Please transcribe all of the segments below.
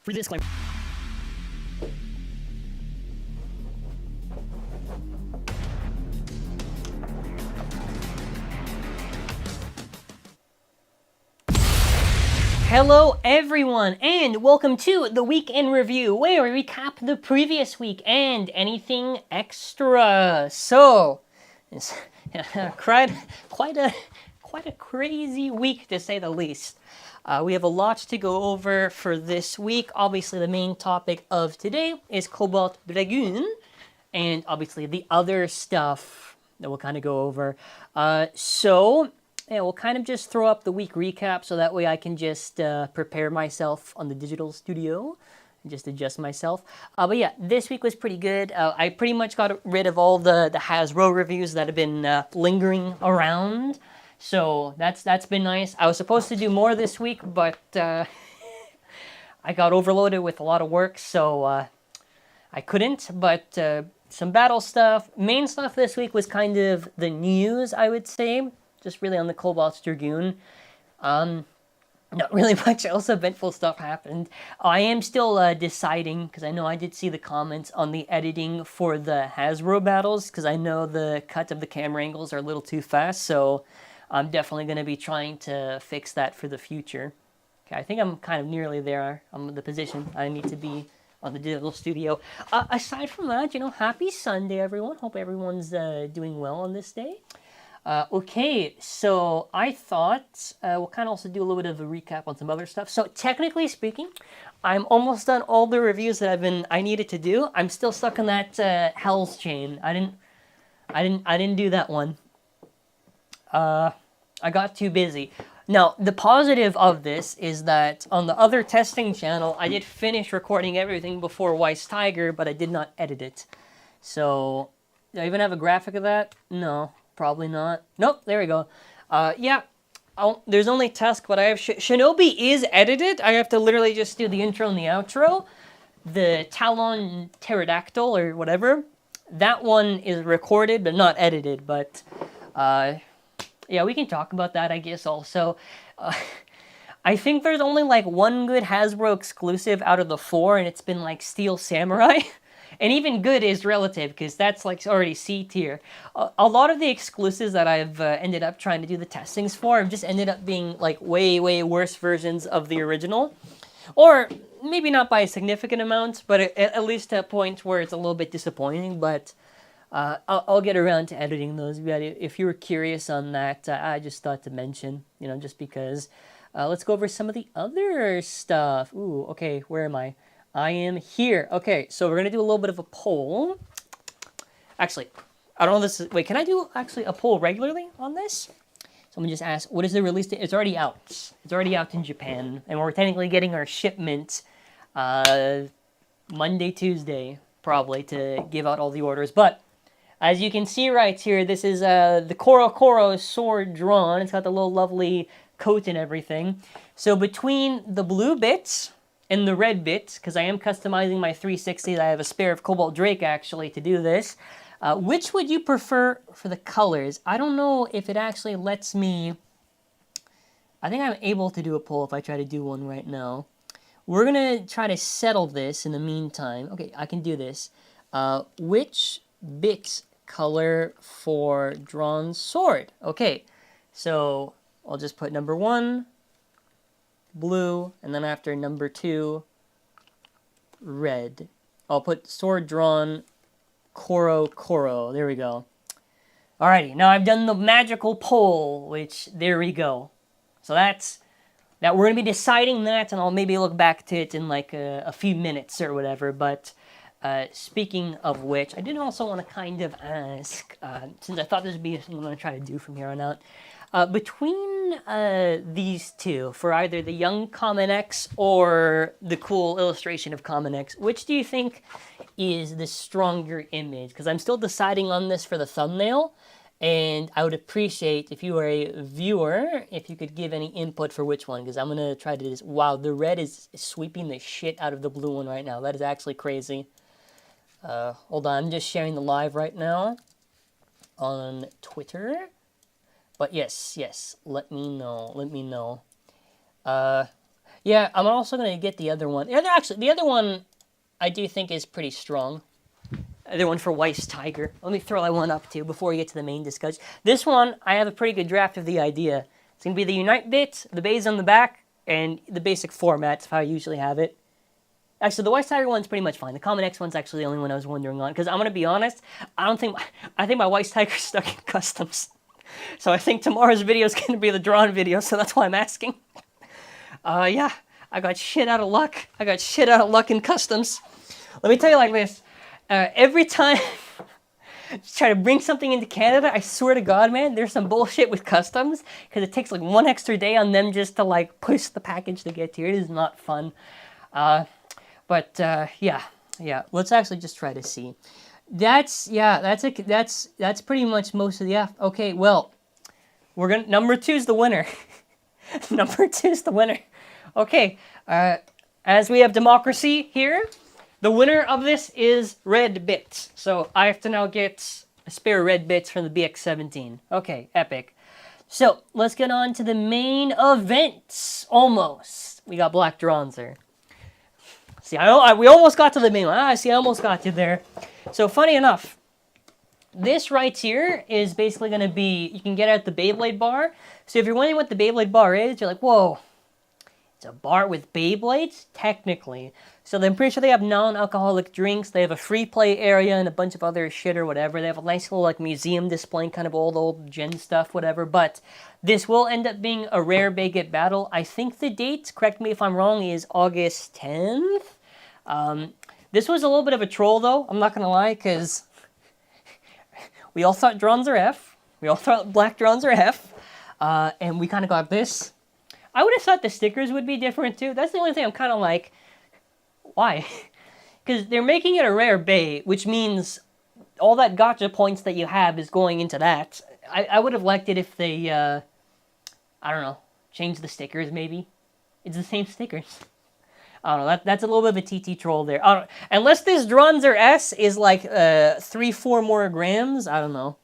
For this disclaimer. Hello everyone, and welcome to the Week in Review, where we recap the previous week and anything extra. So, it's quite a crazy week to say the least. We have a lot to go over for this week. Obviously, the main topic of today is Cobalt Dragoon, and obviously the other stuff that we'll kind of go over. Yeah, we'll kind of just throw up the week recap so that way I can just prepare myself on the digital studio and just adjust myself. But yeah, this week was pretty good. I pretty much got rid of all the Hasbro reviews that have been lingering around. So that's been nice. I was supposed to do more this week, but I got overloaded with a lot of work, so I couldn't. But some battle stuff. Main stuff this week was kind of the news, I would say. Just really on the Cobalt Dragoon. Not really much else eventful stuff happened. I am still deciding, because I know I did see the comments on the editing for the Hasbro battles, because I know the cut of the camera angles are a little too fast, so I'm definitely going to be trying to fix that for the future. Okay, I think I'm kind of nearly there. I'm in the position I need to be on the digital studio. Aside from that, happy Sunday, everyone. Hope everyone's doing well on this day. Okay, so I thought we'll kind of also do a little bit of a recap on some other stuff. So technically speaking, I'm almost done all the reviews that I needed to do. I'm still stuck in that Hell's Chain. I didn't do that one. I got too busy. Now, the positive of this is that on the other testing channel, I did finish recording everything before Weiss Tiger, but I did not edit it. So, do I even have a graphic of that? No. Probably not. Nope, there we go. Yeah, there's only Tusk, but I have... Shinobi is edited. I have to literally just do the intro and the outro. The Talon Pterodactyl, or whatever, that one is recorded, but not edited. But, yeah, we can talk about that, I guess, also. I think there's only, like, one good Hasbro exclusive out of the 4, and it's been, like, Steel Samurai. And even good is relative, because that's like already C tier. A lot of the exclusives that I've ended up trying to do the testings for have just ended up being like way, way worse versions of the original. Or maybe not by a significant amount, but at least to a point where it's a little bit disappointing. But I'll get around to editing those. If you were curious on that, I just thought to mention, just because. Let's go over some of the other stuff. Ooh, okay, where am I? I am here. Okay, so we're going to do a little bit of a poll. Actually, I don't know this is... Wait, can I do actually a poll regularly on this? Someone just asked, what is the release date? It's already out. It's already out in Japan. And we're technically getting our shipment Monday, Tuesday, probably, to give out all the orders. But, as you can see right here, this is the Koro sword drawn. It's got the little lovely coat and everything. So between the blue bits and the red bit, because I am customizing my 360, I have a spare of Cobalt Drake actually to do this. Which would you prefer for the colors? I don't know if it actually lets me... I think I'm able to do a poll if I try to do one right now. We're going to try to settle this in the meantime. Okay, I can do this. Which bit color for drawn sword? Okay, so I'll just put number 1... blue, and then after number 2, red. I'll put sword drawn Koro. There we go. Alrighty, now I've done the magical poll, which, there we go. So that we're going to be deciding that, and I'll maybe look back to it in like a few minutes or whatever. But speaking of which, I did also want to kind of ask, since I thought this would be something I'm going to try to do from here on out, between these two, for either the young Common X or the cool illustration of Common X, which do you think is the stronger image? Because I'm still deciding on this for the thumbnail, and I would appreciate if you were a viewer, if you could give any input for which one, because I'm going to try to do this. Wow, the red is sweeping the shit out of the blue one right now. That is actually crazy. Hold on, I'm just sharing the live right now on Twitter. But yes, let me know. Yeah, I'm also going to get the other one. The other one I do think is pretty strong. The other one for Weiss Tiger. Let me throw that one up too before we get to the main discussion. This one, I have a pretty good draft of the idea. It's going to be the Unite bit, the bays on the back, and the basic format. That's how I usually have it. Actually, the Weiss Tiger one's pretty much fine. The Common X one's actually the only one I was wondering on. Because I'm going to be honest, I think my Weiss Tiger's stuck in customs. So I think tomorrow's video is going to be the Draon video, so that's why I'm asking. Yeah, I got shit out of luck. I got shit out of luck in customs. Let me tell you like this. Every time I try to bring something into Canada, I swear to God, man, there's some bullshit with customs. Because it takes like one extra day on them just to like push the package to get here. It is not fun. Yeah. Let's actually just try to see. That's pretty much most of the F. Okay, well, number 2 is the winner. Number 2 is the winner. Okay, as we have democracy here, the winner of this is red bits. So I have to now get a spare red bits from the BX17. Okay, epic. So let's get on to the main events. Almost. We got Black Dronzer. See, we almost got to the main one. I almost got you there. So funny enough, this right here is basically going to be, you can get it at the Beyblade bar. So if you're wondering what the Beyblade bar is, you're like, whoa, it's a bar with Beyblades? Technically. So I'm pretty sure they have non-alcoholic drinks. They have a free play area and a bunch of other shit or whatever. They have a nice little like museum displaying kind of old gen stuff, whatever. But this will end up being a rare Beyblade battle. I think the date, correct me if I'm wrong, is August 10th. This was a little bit of a troll though, I'm not going to lie, because we all thought Dronzer F. We all thought Black Dronzer F. And we kind of got this. I would have thought the stickers would be different too. That's the only thing I'm kind of like, why? Because they're making it a rare bay, which means all that gotcha points that you have is going into that. I would have liked it if they, I don't know, changed the stickers maybe. It's the same stickers. I don't know, that's a little bit of a TT troll there. I don't, unless this Dronzer S is like 3-4 more grams, I don't know.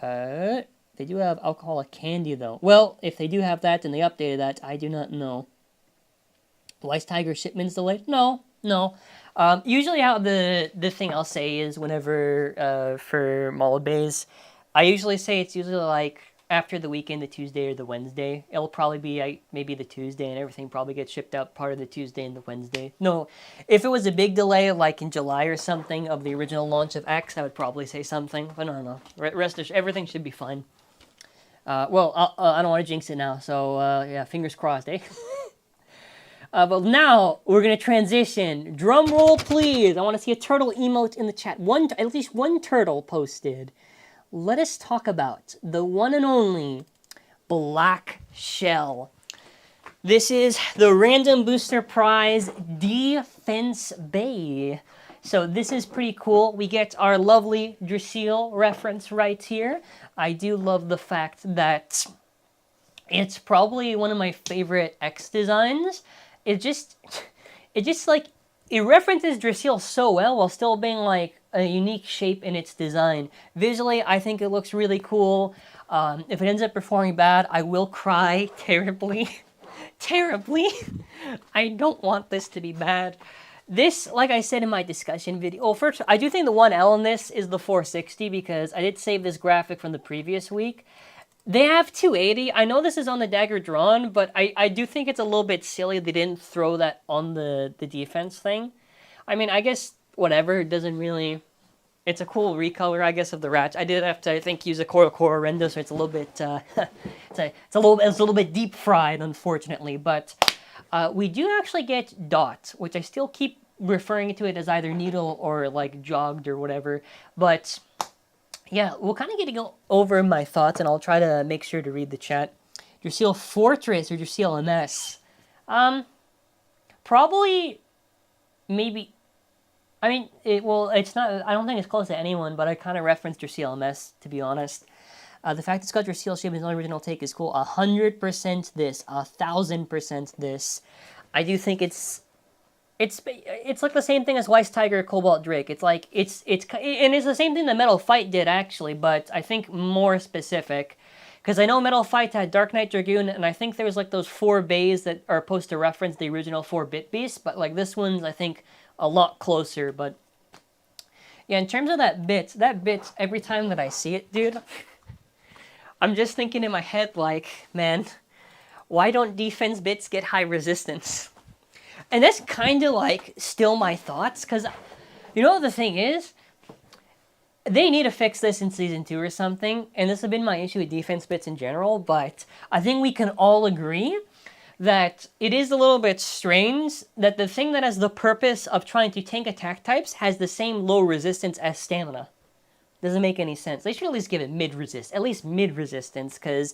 They do have alcoholic candy though. Well, if they do have that and they updated that, I do not know. Weiss Tiger shipments delayed? No. Usually how the thing I'll say is whenever for Mall Bays, I usually say it's usually like after the weekend, the Tuesday or the Wednesday. It'll probably be maybe the Tuesday and everything probably gets shipped out part of the Tuesday and the Wednesday. No, if it was a big delay like in July or something of the original launch of X, I would probably say something. But no. Rest assured, everything should be fine. Well, I don't want to jinx it now, so yeah, fingers crossed, eh? But now we're going to transition. Drum roll, please. I want to see a turtle emote in the chat. At least one turtle posted. Let us talk about the one and only Black Shell. This is the Random Booster Prize Defense Bay. So this is pretty cool. We get our lovely Drasil reference right here. I do love the fact that it's probably one of my favorite X designs. It just like, it references Drasil so well while still being like a unique shape in its design. Visually, I think it looks really cool. If it ends up performing bad, I will cry terribly. Terribly. I don't want this to be bad. This, like I said in my discussion video, well, first, I do think the 1L in this is the 460 because I did save this graphic from the previous week. They have 280. I know this is on the Dagger Drawn, but I do think it's a little bit silly they didn't throw that on the defense thing. I mean, I guess, whatever, it doesn't really... It's a cool recolor, I guess, of the Ratch. I did have to, I think, use a Core Rendo, so it's a little bit... it's a little bit deep fried, unfortunately, but... we do actually get Dot, which I still keep referring to it as either Needle or, like, Jogged or whatever, but... Yeah, we'll kind of get to go over my thoughts, and I'll try to make sure to read the chat. Drasil Fortress or Drasil MS? Probably, maybe... I mean, it's not... I don't think it's close to anyone, but I kind of referenced Drasil MS, to be honest. The fact it's got Drasil shape in the original take is cool. 100% this. 1000% this. I do think it's like the same thing as Weiss Tiger Cobalt Drake. It's like, and it's the same thing that Metal Fight did, actually, but I think more specific. Because I know Metal Fight had Dark Knight Dragoon, and I think there was like those 4 bays that are supposed to reference the original 4-bit beast, but like this one's, I think, a lot closer. But yeah, in terms of that bit, every time that I see it, dude, I'm just thinking in my head like, man, why don't defense bits get high resistance? And that's kind of like still my thoughts, because you know the thing is, they need to fix this in Season 2 or something, and this has been my issue with defense bits in general, but I think we can all agree that it is a little bit strange that the thing that has the purpose of trying to tank attack types has the same low resistance as stamina. Doesn't make any sense. They should at least give it mid-resist, at least mid-resistance, because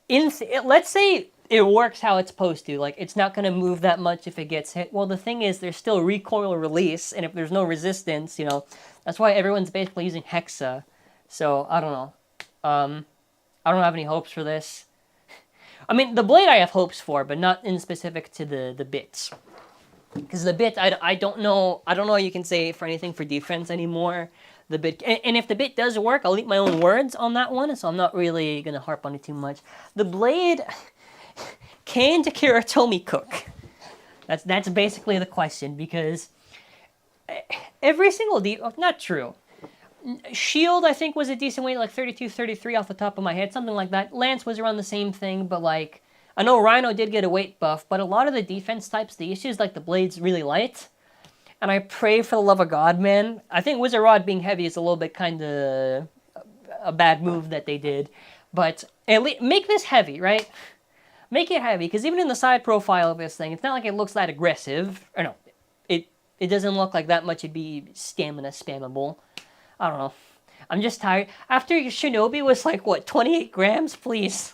let's say it works how it's supposed to. Like, it's not going to move that much if it gets hit. Well, the thing is, there's still recoil release, and if there's no resistance, you know, that's why everyone's basically using Hexa. So, I don't know. I don't have any hopes for this. I mean, the blade I have hopes for, but not in specific to the bits. Because the bit, I don't know you can say for anything for defense anymore. The bit, and if the bit does work, I'll eat my own words on that one, so I'm not really going to harp on it too much. The blade, can Takara Tomy cook? That's basically the question, because every single not true. Shield, I think, was a decent weight, like 32, 33 off the top of my head, something like that. Lance was around the same thing, but like, I know Rhino did get a weight buff, but a lot of the defense types, the issue is like the blade's really light. And I pray for the love of God, man. I think Wizard Rod being heavy is a little bit kind of a bad move that they did. But at least make this heavy, right? Make it heavy, because even in the side profile of this thing, it's not like it looks that aggressive. Or no, it doesn't look like that much it'd be stamina spammable. I don't know. I'm just tired. After Shinobi was like, what, 28 grams? Please.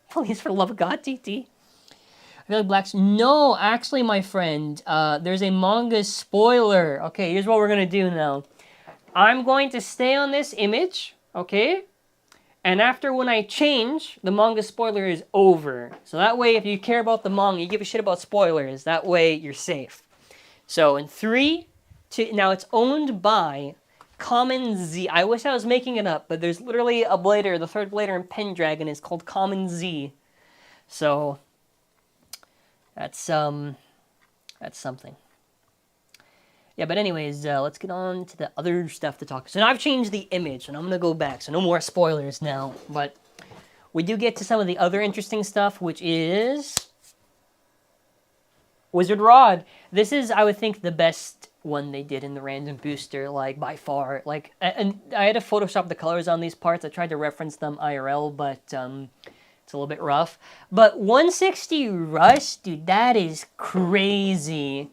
Please, for the love of God, TT. I feel like Black's... No, actually, my friend, there's a manga spoiler. Okay, here's what we're going to do now. I'm going to stay on this image, okay? And after when I change, the manga spoiler is over. So that way, if you care about the manga, you give a shit about spoilers. That way, you're safe. So in 3, 2... Now, it's owned by Common Z. I wish I was making it up, but there's literally a blader. The third blader in Pendragon is called Common Z. So... That's something. Yeah, but anyways, let's get on to the other stuff to talk. So now I've changed the image, and I'm going to go back, so no more spoilers now. But we do get to some of the other interesting stuff, which is Wizard Rod. This is, I would think, the best one they did in the random booster, like, by far. Like, and I had to Photoshop the colors on these parts. I tried to reference them IRL, but, it's a little bit rough. But 160 Rush, dude, that is crazy.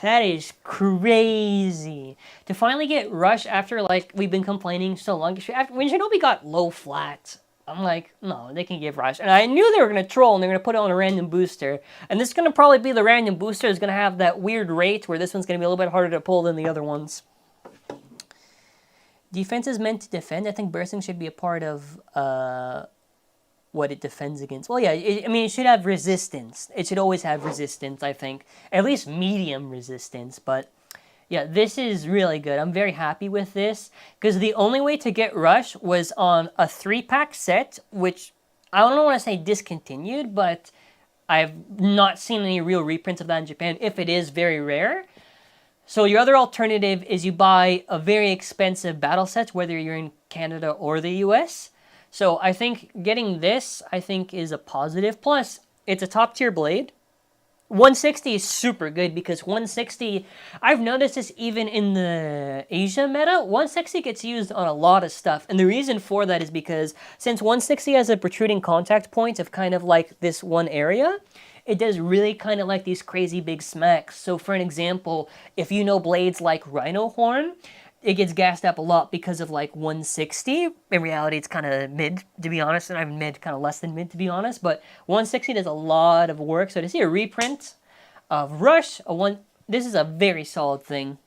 That is crazy. To finally get Rush after, like, we've been complaining so long. When Shinobi got low flat, I'm like, no, they can give Rush. And I knew they were going to troll and they were going to put it on a random booster. And this is going to probably be the random booster that's going to have that weird rate where this one's going to be a little bit harder to pull than the other ones. Defense is meant to defend. I think bursting should be a part of what it defends against. Well, yeah, I mean, it should have resistance. It should always have resistance, I think. At least medium resistance, but yeah, this is really good. I'm very happy with this, because the only way to get Rush was on a 3-pack set, which I don't want to say discontinued, but I've not seen any real reprints of that in Japan. If it is, very rare. So your other alternative is you buy a very expensive battle set, whether you're in Canada or the US. So I think getting this, I think, is a positive. Plus, it's a top-tier blade. 160 is super good, because 160, I've noticed this even in the Asia meta, 160 gets used on a lot of stuff. And the reason for that is because since 160 has a protruding contact point of kind of like this one area, it does really kind of like these crazy big smacks. So for an example, if you know blades like Rhino Horn, it gets gassed up a lot because of like 160. In reality, it's kind of mid, to be honest, and I'm mid, kind of less than mid, to be honest. But 160 does a lot of work. So to see a reprint of Rush, this is a very solid thing.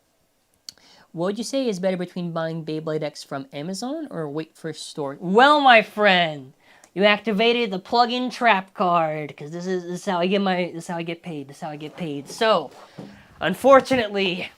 What would you say is better between buying Beyblade X from Amazon or wait for store? Well, my friend, you activated the plug-in trap card, because this is how I get paid. So, unfortunately,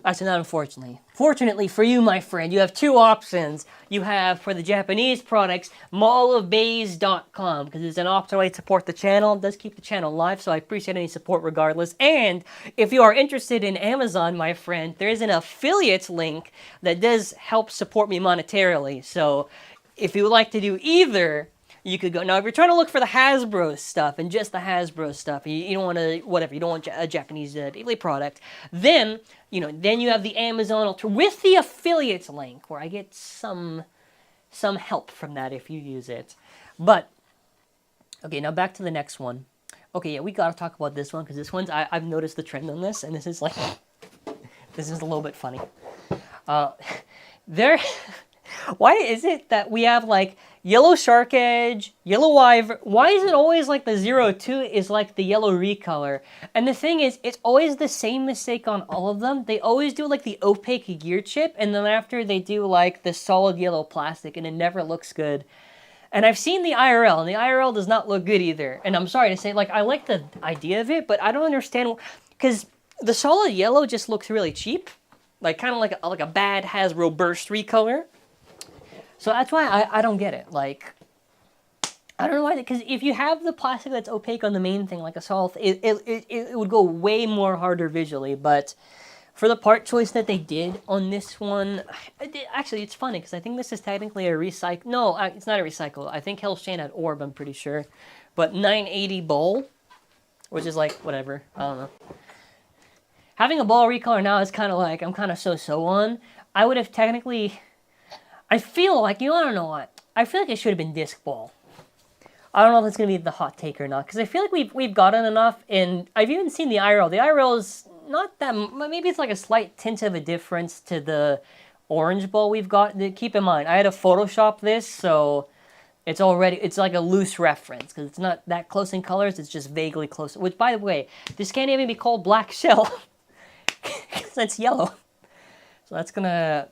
Actually, not unfortunately. Fortunately for you, my friend, you have two options. You have, for the Japanese products, mallofbays.com, because it's an optional way to support the channel. It does keep the channel live, so I appreciate any support regardless. And if you are interested in Amazon, my friend, there is an affiliate link that does help support me monetarily. So if you would like to do either, you could go. Now, if you're trying to look for the Hasbro stuff and just the Hasbro stuff, you don't want to, whatever, you don't want a Japanese Beyblade product, then, then you have the Amazon with the affiliate link, where I get some help from that if you use it. But, okay, now back to the next one. Okay, yeah, we got to talk about this one, because this one's, I've noticed the trend on this, and this is like, this is a little bit funny. Why is it that we have, like, yellow shark edge, yellow wyvern? Why is it always like the 02 is like the yellow recolor? And the thing is, it's always the same mistake on all of them. They always do like the opaque gear chip, and then after they do like the solid yellow plastic, and it never looks good. And I've seen the IRL, and the IRL does not look good either. And I'm sorry to say, like, I like the idea of it, but I don't understand, because the solid yellow just looks really cheap. Like, kind of like a bad Hasbro Burst recolor. So that's why I don't get it. Like, I don't know why, because if you have the plastic that's opaque on the main thing, like a solid, it would go way more harder visually. But for the part choice that they did on this one, actually, it's funny, because I think this is technically a recycle. No, it's not a recycle. I think Hell's Chain had Orb, I'm pretty sure. But 980 Bowl, which is like, whatever, I don't know. Having a ball recolor now is kind of like, I'm kind of so-so on. I would have technically... I feel like, I don't know what. I feel like it should have been disc ball. I don't know if it's going to be the hot take or not, because I feel like we've gotten enough, and I've even seen the IRL. The IRL is not that, maybe it's like a slight tint of a difference to the orange ball we've got. Keep in mind, I had to Photoshop this, so it's like a loose reference, because it's not that close in colors, it's just vaguely close. Which, by the way, this can't even be called black shell, because it's yellow. So that's going to...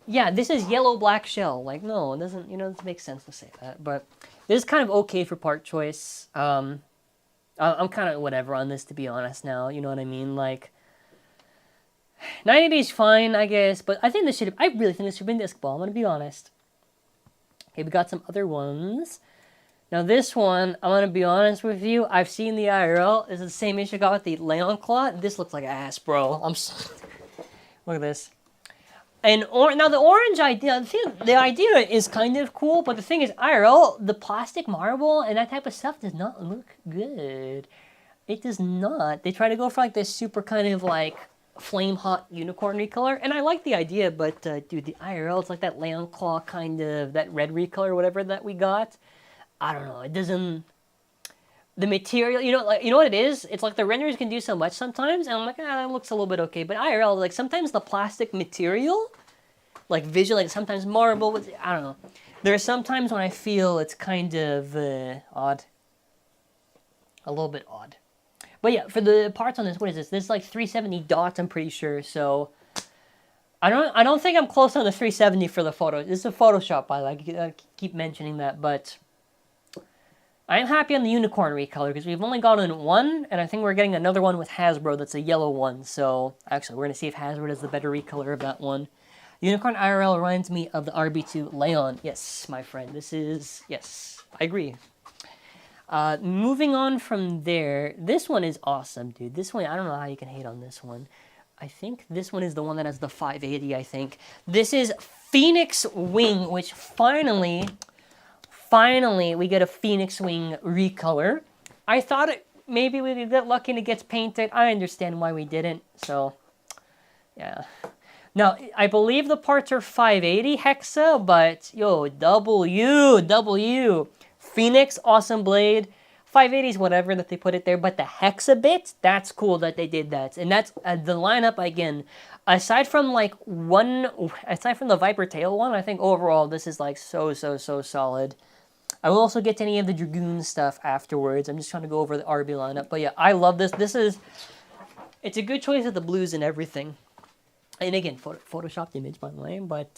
Yeah, this is yellow black shell. Like, no, it doesn't, it doesn't make sense to say that. But this is kind of okay for part choice. I'm kind of whatever on this, to be honest now. You know what I mean? Like, 90 is fine, I guess. But I think I really think this should have been disc ball. I'm going to be honest. Okay, we got some other ones. Now this one, I'm going to be honest with you. I've seen the IRL. This is the same issue I got with the Leon Claw. This looks like ass, bro. Look at this. And now the orange idea, the idea is kind of cool, but the thing is, IRL, the plastic marble and that type of stuff does not look good. It does not. They try to go for like this super kind of like flame hot unicorn recolor, and I like the idea, but dude, the IRL, it's like that Leon Claw kind of, that red recolor, whatever that we got. I don't know. It doesn't. The material, you know what it is? It's like the renders can do so much sometimes, and I'm like, that looks a little bit okay. But IRL, like sometimes the plastic material, like visually, like sometimes marble, I don't know. There are some times when I feel it's kind of odd. A little bit odd. But yeah, for the parts on this, what is this? This is like 370 dots, I'm pretty sure, so... I don't think I'm close on the 370 for the photo. This is a Photoshop, by the way. I keep mentioning that, but... I'm happy on the unicorn recolor, because we've only gotten one, and I think we're getting another one with Hasbro that's a yellow one, so... Actually, we're going to see if Hasbro does the better recolor of that one. Unicorn IRL reminds me of the RB2 Leon. Yes, my friend, this is... Yes, I agree. Moving on from there, this one is awesome, dude. This one, I don't know how you can hate on this one. I think this one is the one that has the 580, I think. This is Phoenix Wing, which finally, we get a Phoenix Wing recolor. I thought maybe we could get lucky and it gets painted. I understand why we didn't, so, yeah. Now, I believe the parts are 580 hexa, but, yo, W. Phoenix, awesome blade. 580s, whatever that they put it there, but the hexa bit, that's cool that they did that. And that's the lineup, again, aside from the Viper Tail one, I think overall this is like so solid. I will also get to any of the Dragoon stuff afterwards. I'm just trying to go over the RB lineup. But yeah, I love this. It's a good choice of the blues and everything. And again, photoshopped image, by the way. But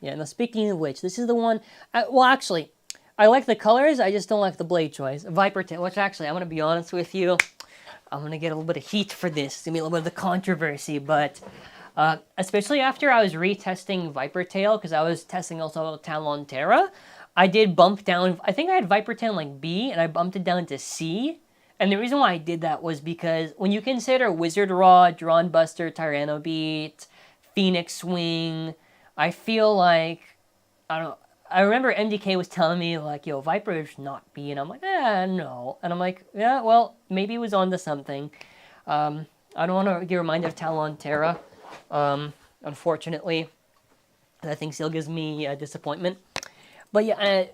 yeah, now speaking of which, this is the one, well, actually, I like the colors, I just don't like the blade choice. Viper Tail, which actually, I'm going to be honest with you, I'm going to get a little bit of heat for this. It's going to be a little bit of the controversy, but Especially after I was retesting Viper Tail, because I was testing also Talon Terra. I did bump down, I think I had Viper Tail like B, and I bumped it down to C. And the reason why I did that was because when you consider Wizard Rod, Drawn Buster, Tyranno Beat, Phoenix Wing, I feel like, I don't know, I remember MDK was telling me, like, yo, Viper's not B, and I'm like, no. And I'm like, yeah, well, maybe it was onto something. I don't want to get reminded of Talon Terra, unfortunately. I think still gives me disappointment. But yeah,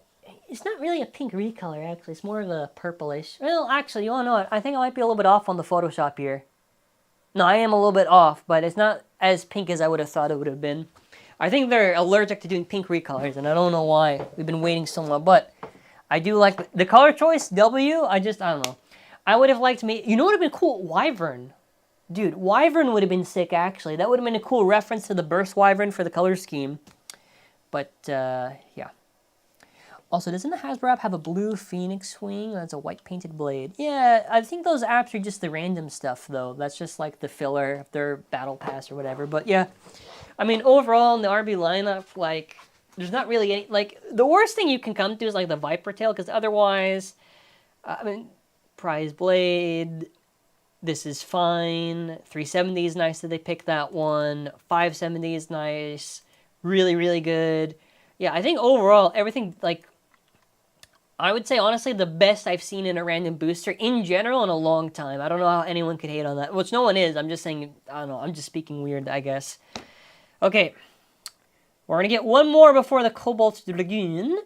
it's not really a pink recolor, actually. It's more of a purplish. Well, actually, you want to know what? I think I might be a little bit off on the Photoshop here. No, I am a little bit off, but it's not as pink as I would have thought it would have been. I think they're allergic to doing pink recolors, and I don't know why. We've been waiting so long, but I do like the color choice, W. I don't know. I would have liked me. You know what would have been cool? Wyvern. Dude, Wyvern would have been sick, actually. That would have been a cool reference to the Burst Wyvern for the color scheme. But, yeah. Also, doesn't the Hasbro app have a blue Phoenix Wing? That's a white painted blade. Yeah, I think those apps are just the random stuff, though. That's just like the filler of their battle pass or whatever. But yeah, I mean, overall in the RB lineup, like, there's not really any, like, the worst thing you can come to is like the Viper Tail, because otherwise, I mean, Prize Blade, this is fine. 370 is nice that they picked that one. 570 is nice. Really, really good. Yeah, I think overall, everything, like, I would say, honestly, the best I've seen in a random booster in general in a long time. I don't know how anyone could hate on that. Which no one is. I'm just saying, I don't know. I'm just speaking weird, I guess. Okay. We're going to get one more before the Cobalt Dragoon.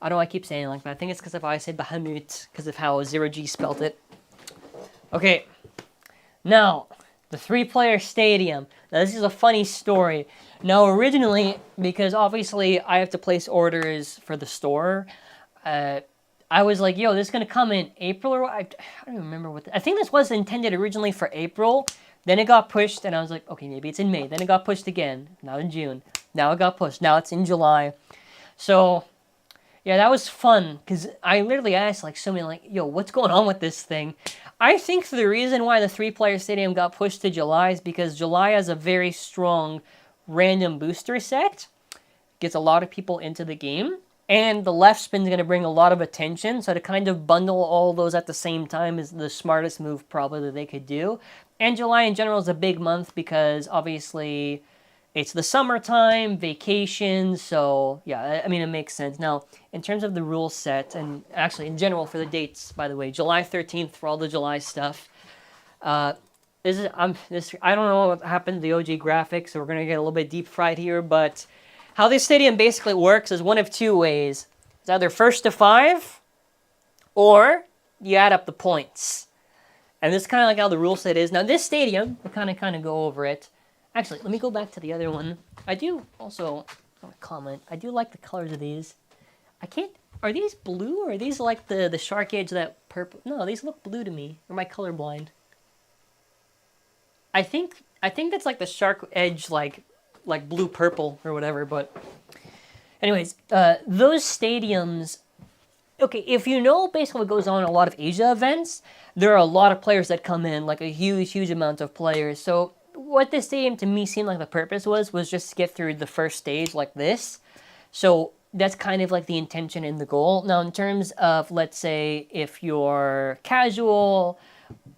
I don't know why I keep saying it like that. I think it's because of how I said Bahamut, because of how 0G spelt it. Okay. Now, the 3-player stadium. Now, this is a funny story. Now, originally, because obviously I have to place orders for the store, I was like, yo, this is going to come in April, or I don't even remember what. I think this was intended originally for April. Then it got pushed, and I was like, okay, maybe it's in May. Then it got pushed again. Now in June. Now it got pushed. Now it's in July. So, yeah, that was fun, because I literally asked, like, so many, like, yo, what's going on with this thing? I think the reason why the 3-player stadium got pushed to July is because July has a very strong random booster set. Gets a lot of people into the game. And the left spin is going to bring a lot of attention, so to kind of bundle all those at the same time is the smartest move probably that they could do. And July in general is a big month because obviously it's the summertime, vacation, so yeah, I mean, it makes sense. Now, in terms of the rule set, and actually in general for the dates, by the way, July 13th for all the July stuff. I don't know what happened to the OG graphics, so we're going to get a little bit deep fried here, but how this stadium basically works is one of two ways. It's either first to 5, or you add up the points. And this is kind of like how the rule set is. Now this stadium, we'll kind of go over it. Actually, let me go back to the other one. I do also want to comment. I do like the colors of these. I can't. Are these blue or are these like the shark edge, that purple? No, these look blue to me. Or am I colorblind? I think that's like the shark edge, like blue purple or whatever. But anyways, those stadiums. Okay, if you know basically what goes on in a lot of Asia events, there are a lot of players that come in, like a huge amount of players. So what this stadium to me seemed like the purpose was just to get through the first stage like this. So that's kind of like the intention and the goal. Now, in terms of, let's say, if you're casual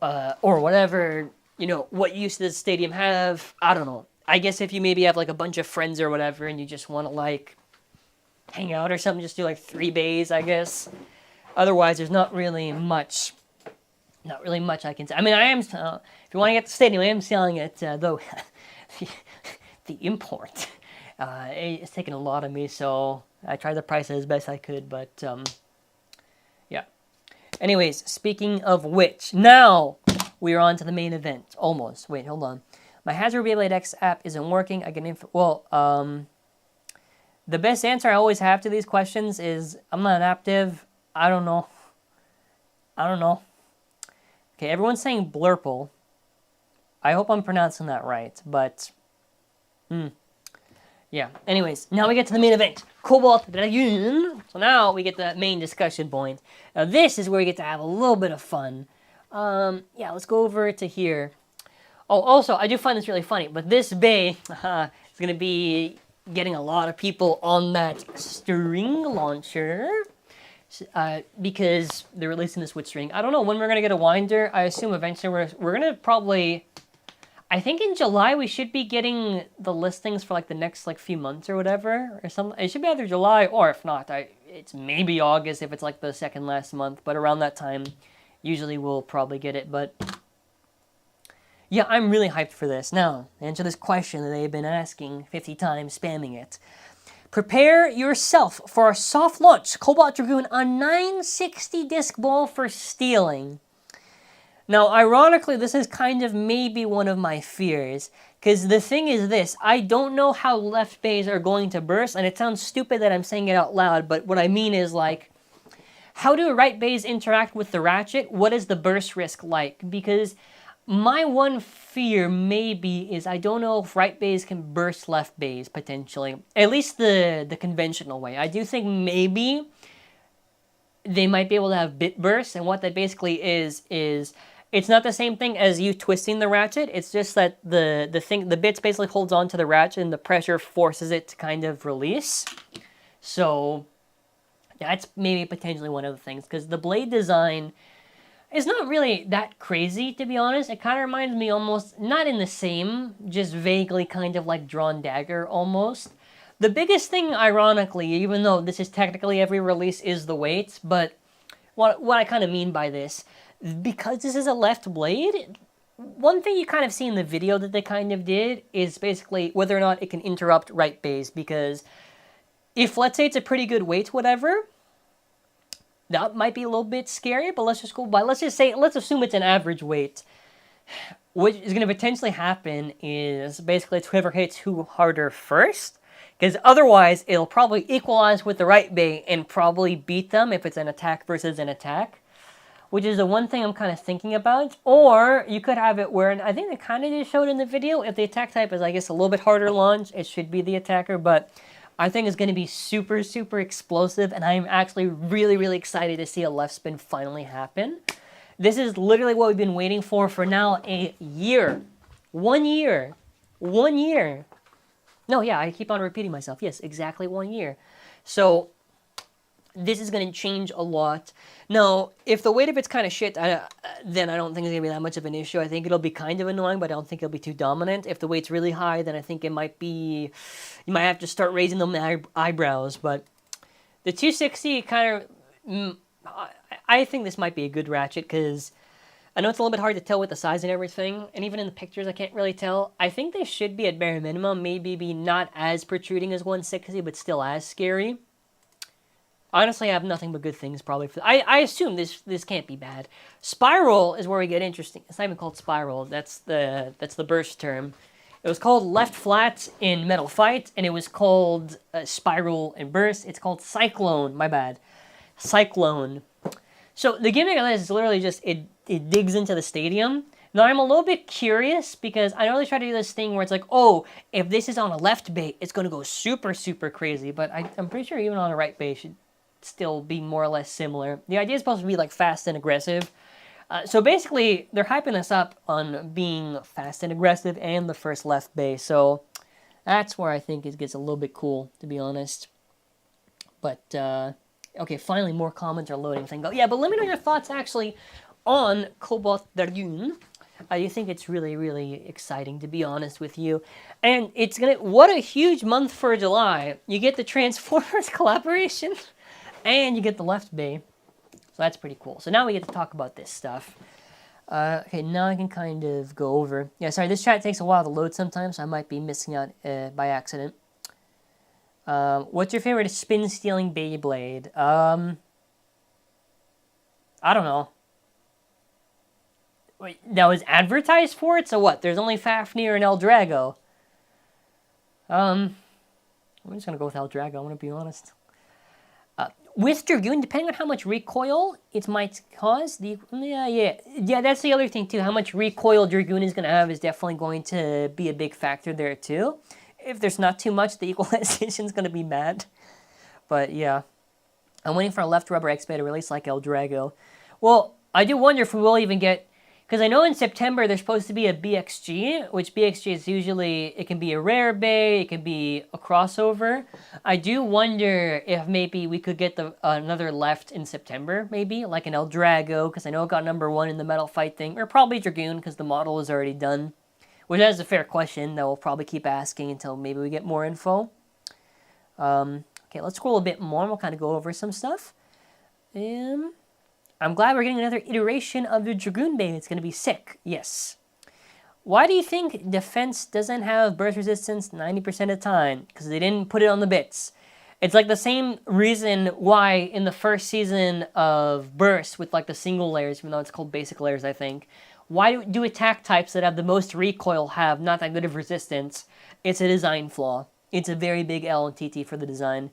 or whatever, you know, what use does the stadium have? I don't know. I guess if you maybe have like a bunch of friends or whatever and you just want to like hang out or something, just do like 3 bays, I guess. Otherwise, there's not really much I can say. I mean, I am, if you want to get the stadium, I am selling it, though the import, it's taken a lot of me, so I tried to price it as best I could, but, yeah. Anyways, speaking of which, now we are on to the main event, almost. Wait, hold on. My Hasbro BEYBLADE X app isn't working. I can, the best answer I always have to these questions is, I'm not active. I don't know. Okay, everyone's saying Blurple. I hope I'm pronouncing that right, but, yeah. Anyways, now we get to the main event. Cobalt Dragoon. So now we get to that main discussion point. Now this is where we get to have a little bit of fun. Yeah, let's go over to here. Oh, also, I do find this really funny, but this bay is going to be getting a lot of people on that string launcher because they're releasing this with string. I don't know when we're going to get a winder. I assume eventually we're going to probably... I think in July we should be getting the listings for like the next like few months or whatever or something. It should be either July or if not, it's maybe August if it's like the second last month. But around that time, usually we'll probably get it. But yeah, I'm really hyped for this. Now, answer this question that they've been asking 50 times, spamming it. Prepare yourself for a soft launch Cobalt Dragoon on 960 disc ball for stealing. Now, ironically, this is kind of maybe one of my fears, because the thing is this, I don't know how left bays are going to burst, and it sounds stupid that I'm saying it out loud, but what I mean is, like, how do right bays interact with the ratchet? What is the burst risk like? Because my one fear, maybe, is I don't know if right bays can burst left bays, potentially. At least the conventional way. I do think maybe they might be able to have bit bursts, and what that basically is it's not the same thing as you twisting the ratchet. It's just that the bits basically holds on to the ratchet and the pressure forces it to kind of release. So that's maybe potentially one of the things, because the blade design is not really that crazy, to be honest. It kind of reminds me almost, not in the same, just vaguely kind of like drawn dagger almost. The biggest thing, ironically, even though this is technically every release, is the weight, but what I kind of mean by this, because this is a left blade, one thing you kind of see in the video that they kind of did is basically whether or not it can interrupt right bays, because if, let's say, it's a pretty good weight, whatever, that might be a little bit scary, but let's just go by, let's assume it's an average weight. What is going to potentially happen is basically it's whoever hits who harder first, because otherwise it'll probably equalize with the right bay and probably beat them if it's an attack versus an attack, which is the one thing I'm kind of thinking about. Or you could have it where, and I think they kind of just showed in the video, if the attack type is, I guess, a little bit harder launch, it should be the attacker, but I think it's going to be super, super explosive, and I'm actually really, really excited to see a left spin finally happen. This is literally what we've been waiting for now a year. 1 year. 1 year. No, yeah, I keep on repeating myself. Yes, exactly 1 year. So this is going to change a lot. Now, if the weight of it's kind of shit, then I don't think it's going to be that much of an issue. I think it'll be kind of annoying, but I don't think it'll be too dominant. If the weight's really high, then I think it might be... You might have to start raising them eyebrows, but the 260 kind of... I think this might be a good ratchet, because I know it's a little bit hard to tell with the size and everything, and even in the pictures I can't really tell. I think they should be at bare minimum, maybe be not as protruding as 160, but still as scary. Honestly, I have nothing but good things probably for... I assume this can't be bad. Spiral is where we get interesting. It's not even called Spiral. That's the burst term. It was called Left Flat in Metal Fight, and it was called Spiral in Burst. It's called Cyclone. My bad. Cyclone. So the gimmick of this is literally just it digs into the stadium. Now, I'm a little bit curious because I know they try to do this thing where it's like, oh, if this is on a left bait, it's going to go super, super crazy. But I'm pretty sure even on a right bait, it should still be more or less similar. The idea is supposed to be like fast and aggressive. So basically, they're hyping us up on being fast and aggressive and the first left base. So that's where I think it gets a little bit cool, to be honest. But, okay, finally more comments are loading. Yeah, but let me know your thoughts, actually, on Cobalt Dragoon. I think it's really, really exciting, to be honest with you. And it's gonna... What a huge month for July. You get the Transformers collaboration, and you get the left bay. So that's pretty cool. So now we get to talk about this stuff. Okay, now I can kind of go over... Yeah, sorry, this chat takes a while to load sometimes, so I might be missing out by accident. What's your favorite spin-stealing Beyblade? I don't know. Wait, that was advertised for it? So what? There's only Fafnir and El Drago. I'm just gonna go with El Drago, I'm gonna be honest. With Dragoon, depending on how much recoil it might cause, yeah, that's the other thing too. How much recoil Dragoon is gonna have is definitely going to be a big factor there too. If there's not too much, the equalization is gonna be mad. But yeah, I'm waiting for a left rubber X-Beta release like El Drago. Well, I do wonder if we will even get, Because I know in September there's supposed to be a BXG, which BXG is usually, it can be a rare bay, it can be a crossover. I do wonder if maybe we could get another left in September, maybe, like an El Drago, because I know it got #1 in the metal fight thing, or probably Dragoon, because the model is already done. Which is a fair question that we'll probably keep asking until maybe we get more info. Okay, let's scroll a bit more and we'll kind of go over some stuff. I'm glad we're getting another iteration of the Dragoon Bay. It's going to be sick. Yes. Why do you think defense doesn't have burst resistance 90% of the time? Because they didn't put it on the bits. It's like the same reason why in the first season of Burst with like the single layers, even though it's called basic layers, I think. Why do attack types that have the most recoil have not that good of resistance? It's a design flaw. It's a very big L in TT for the design.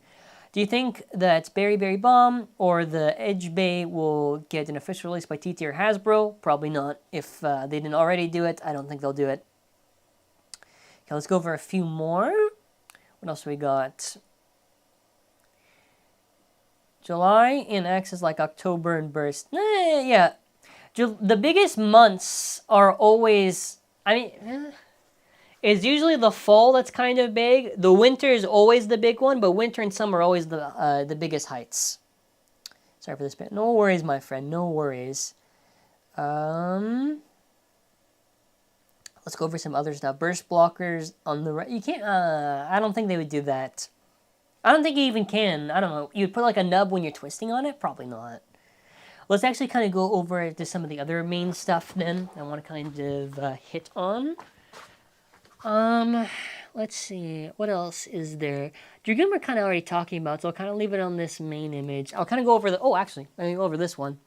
Do you think that Berry Berry Bomb or the Edge Bay will get an official release by TT or Hasbro? Probably not. If they didn't already do it, I don't think they'll do it. Okay, let's go over a few more. What else we got? July in X is like October in Burst. Yeah. The biggest months are always, it's usually the fall that's kind of big. The winter is always the big one, but winter and summer are always the biggest heights. Sorry for this bit. No worries, my friend. No worries. Let's go over some other stuff. Burst blockers on the right. You can't, I don't think they would do that. I don't think you even can. I don't know. You'd put like a nub when you're twisting on it? Probably not. Let's actually kind of go over to some of the other main stuff then. I want to kind of hit on. Let's see. What else is there? Dragoon we're kind of already talking about, so I'll kind of leave it on this main image. I'll kind of go over the... Oh, actually, let me go over this one.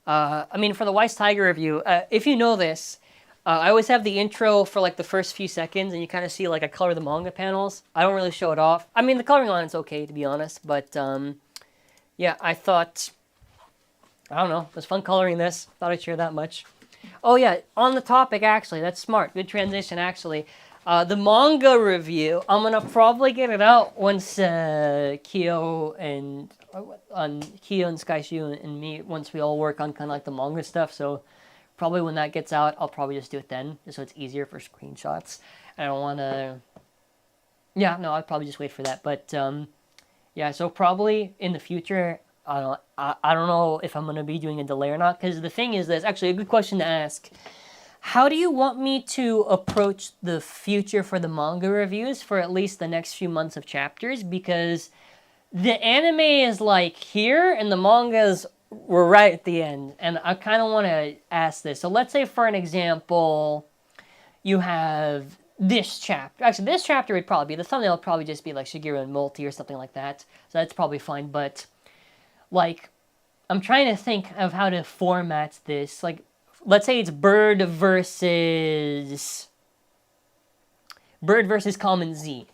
For the Weiss Tiger review, if you know this, I always have the intro for like the first few seconds, and you kind of see like I color the manga panels. I don't really show it off. The coloring on it's okay, to be honest, but yeah, I thought... I don't know. It was fun coloring this. Thought I'd share that much. Oh, yeah. On the topic, actually. That's smart. Good transition, actually. The manga review, I'm going to probably get it out once Kyo and Skyshu and me, once we all work on kind of like the manga stuff. So probably when that gets out, I'll probably just do it then, just so it's easier for screenshots. I don't want to... Yeah, no, I'll probably just wait for that. But, yeah, so probably in the future... I don't know if I'm going to be doing a delay or not, because the thing is, that's actually a good question to ask. How do you want me to approach the future for the manga reviews for at least the next few months of chapters? Because the anime is like here, and the mangas were right at the end. And I kind of want to ask this. So let's say, for an example, you have this chapter. Actually, this chapter would probably be, the thumbnail would probably just be like Shigeru and Multi or something like that. So that's probably fine, but... Like, I'm trying to think of how to format this. Like, let's say it's Bird versus Common Z.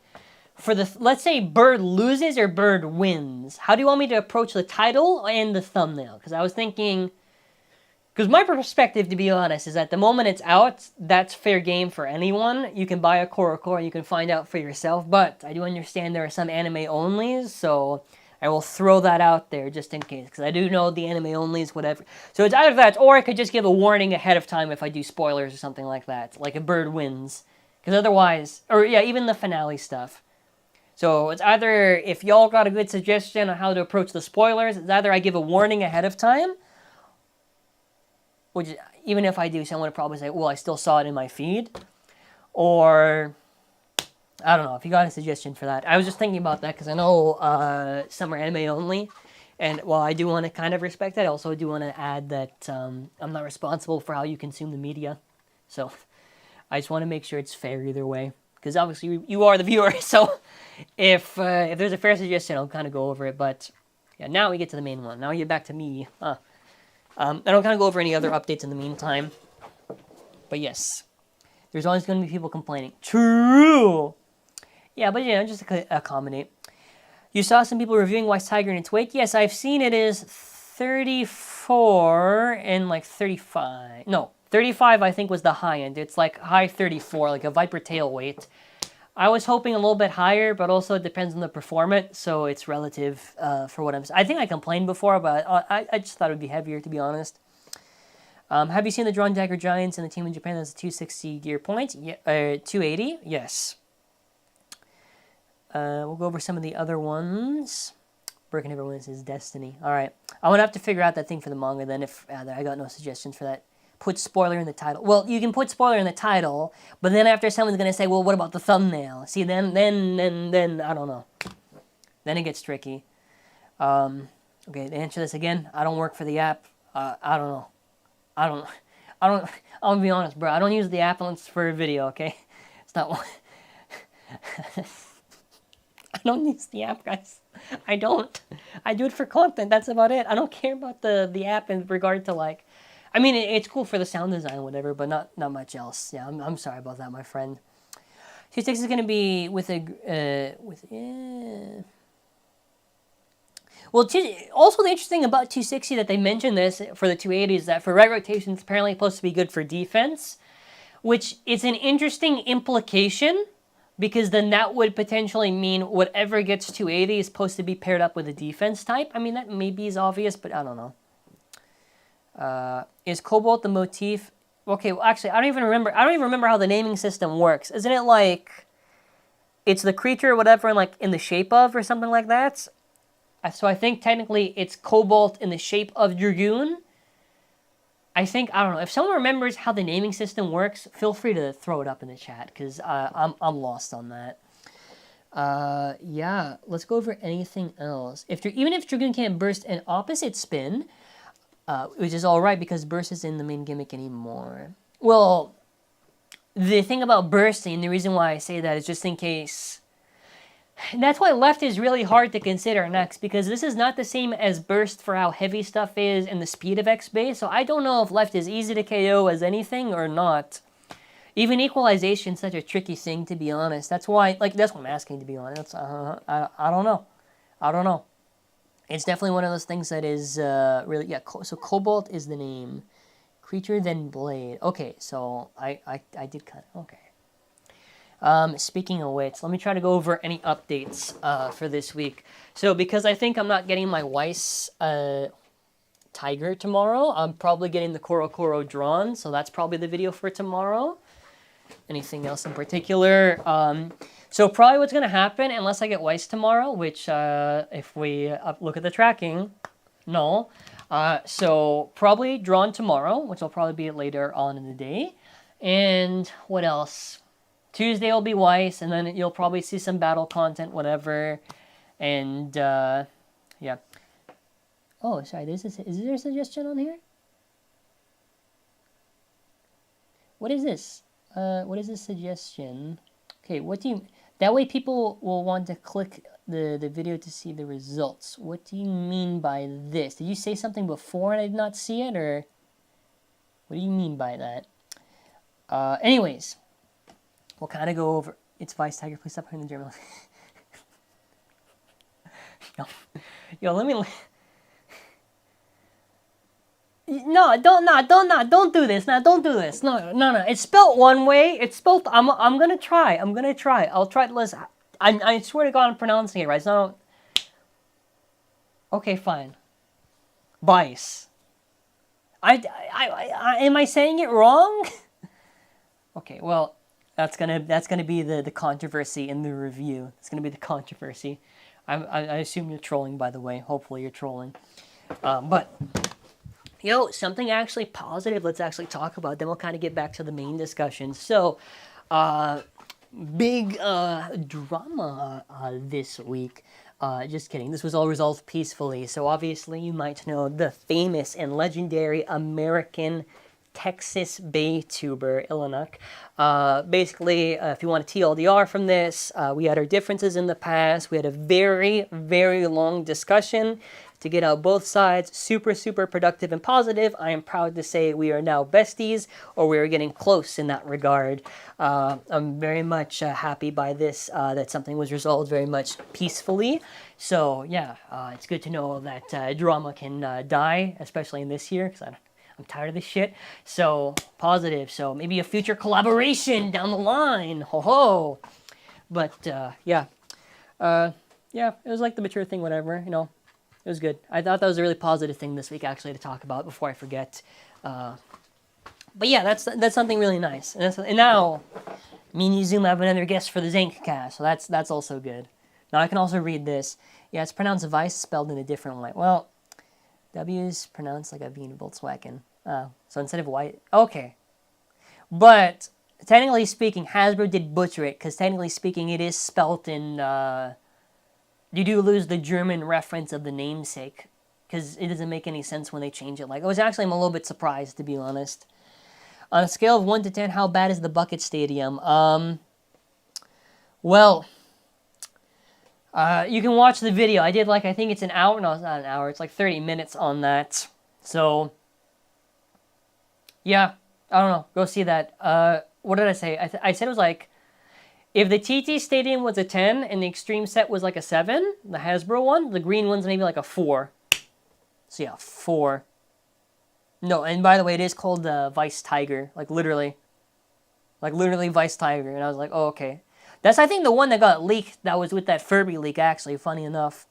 Let's say Bird loses or Bird wins. How do you want me to approach the title and the thumbnail? Because I was thinking... Because my perspective, to be honest, is that the moment it's out, that's fair game for anyone. You can buy a Core, you can find out for yourself. But I do understand there are some anime-onlys, so... I will throw that out there just in case, because I do know the anime only is whatever. So it's either that, or I could just give a warning ahead of time if I do spoilers or something like that, like a Bird wins. Because otherwise, or yeah, even the finale stuff. So it's either, if y'all got a good suggestion on how to approach the spoilers, it's either I give a warning ahead of time, which even if I do, someone would probably say, well, I still saw it in my feed, or... I don't know, if you got a suggestion for that. I was just thinking about that because I know some are anime only. And while I do want to kind of respect that, I also do want to add that I'm not responsible for how you consume the media. So I just want to make sure it's fair either way. Because obviously you are the viewer. So if there's a fair suggestion, I'll kind of go over it. But yeah, now we get to the main one. Now we get back to me. I don't kind of go over any other updates in the meantime. But yes, there's always going to be people complaining. True! Yeah, but yeah, just to accommodate. You saw some people reviewing Weiss Tiger and its weight? Yes, I've seen it is 34 and like 35. No, 35 I think was the high end. It's like high 34, like a Viper tail weight. I was hoping a little bit higher, but also it depends on the performance, so it's relative for what I'm... I think I complained before, but I just thought it would be heavier, to be honest. Have you seen the Drawn Dagger Giants and the team in Japan that's a 260 gear point? Yeah, 280? Yes. We'll go over some of the other ones. Broken Never Wins his Destiny. Alright. I'm going to have to figure out that thing for the manga then if I got no suggestions for that. Put spoiler in the title. Well, you can put spoiler in the title, but then after someone's going to say, well, what about the thumbnail? See, then, I don't know. Then it gets tricky. Okay, to answer this again, I don't work for the app. I don't know. I'm gonna be honest, bro. I don't use the app unless for a video, okay? It's not one. I don't use the app, guys. I don't. I do it for content. That's about it. I don't care about the app in regard to, like... I mean, it's cool for the sound design and whatever, but not much else. Yeah, I'm sorry about that, my friend. 2.6 is gonna be with a... Well, also the interesting thing about 260 that they mentioned this for the 280 is that for right rotation, it's apparently supposed to be good for defense, which is an interesting implication because then that would potentially mean whatever gets 280 is supposed to be paired up with a defense type. I mean, that maybe is obvious, but I don't know. Is Cobalt the motif? Okay, well, actually, I don't even remember how the naming system works. Isn't it like it's the creature or whatever, like in the shape of or something like that? So I think technically it's Cobalt in the shape of Dragoon. I don't know. If someone remembers how the naming system works, feel free to throw it up in the chat, because I'm lost on that. Yeah, let's go over anything else. Even if Dragoon can't burst an opposite spin, which is alright because burst isn't the main gimmick anymore. Well, the thing about bursting, the reason why I say that is just in case... And that's why left is really hard to consider next, because this is not the same as burst for how heavy stuff is and the speed of X base, so I don't know if left is easy to KO as anything or not. Even equalization is such a tricky thing, to be honest. That's why, that's what I'm asking, to be honest. I don't know. I don't know. It's definitely one of those things that is really, yeah, so Cobalt is the name. Creature, then Blade. Okay, so I did kind of, okay. Speaking of which, let me try to go over any updates for this week. So because I think I'm not getting my Weiss Tiger tomorrow, I'm probably getting the Cobalt Draon, so that's probably the video for tomorrow. Anything else in particular? So probably what's going to happen, unless I get Weiss tomorrow, which if we look at the tracking, no. So probably Drawn tomorrow, which will probably be later on in the day. And what else? Tuesday will be Weiss, and then you'll probably see some battle content, whatever. And, yeah. Oh, sorry, is there a suggestion on here? What is this? What is this suggestion? Okay, what do you... That way people will want to click the video to see the results. What do you mean by this? Did you say something before and I did not see it, or... What do you mean by that? Anyways... We'll kind of go over... It's Vice Tiger, please stop putting the German... Yo, let me... No, don't do this. No, don't do this. No. It's spelled one way. It's spelled... I'm gonna try. I'll try to listen. I swear to God I'm pronouncing it right. It's not... Okay, fine. Vice. Am I saying it wrong? Okay, well... That's gonna be the controversy in the review. It's gonna be the controversy. I assume you're trolling, by the way. Hopefully you're trolling. But yo, something actually positive. Let's actually talk about. Then we'll kind of get back to the main discussion. So, big drama this week. Just kidding. This was all resolved peacefully. So obviously you might know the famous and legendary American Texas Bay tuber, Illinuck. Basically, if you want a TLDR from this, we had our differences in the past. We had a very, very long discussion to get out both sides. Super, super productive and positive. I am proud to say we are now besties, or we are getting close in that regard. I'm very much happy by this, that something was resolved very much peacefully. So, yeah, it's good to know that drama can die, especially in this year, because I'm tired of this shit. So, positive. So, maybe a future collaboration down the line. Ho-ho! But, yeah. Yeah, it was like the mature thing, whatever, you know. It was good. I thought that was a really positive thing this week, actually, to talk about before I forget. But yeah, that's something really nice. And now, me and Zoom have another guest for the zankye, so that's also good. Now I can also read this. Yeah, it's pronounced Vice, spelled in a different way. Well, W is pronounced like a V in Volkswagen. So instead of white, okay. But technically speaking, Hasbro did butcher it, because technically speaking, it is spelt in. You do lose the German reference of the namesake, because it doesn't make any sense when they change it. Like, I'm a little bit surprised, to be honest. On a scale of 1 to 10, how bad is the Bucket Stadium? Well, you can watch the video. I did, like, I think it's an hour. No, it's not an hour. It's like 30 minutes on that. So, yeah, I don't know. Go see that. What did I say? I said it was like, if the TT Stadium was a 10 and the Extreme set was like a 7, the Hasbro one, the green one's maybe like a 4. So, yeah, 4. No, and by the way, it is called Vice Tiger, like literally Vice Tiger. And I was like, oh, okay. That's, I think, the one that got leaked. That was with that Furby leak, actually, funny enough.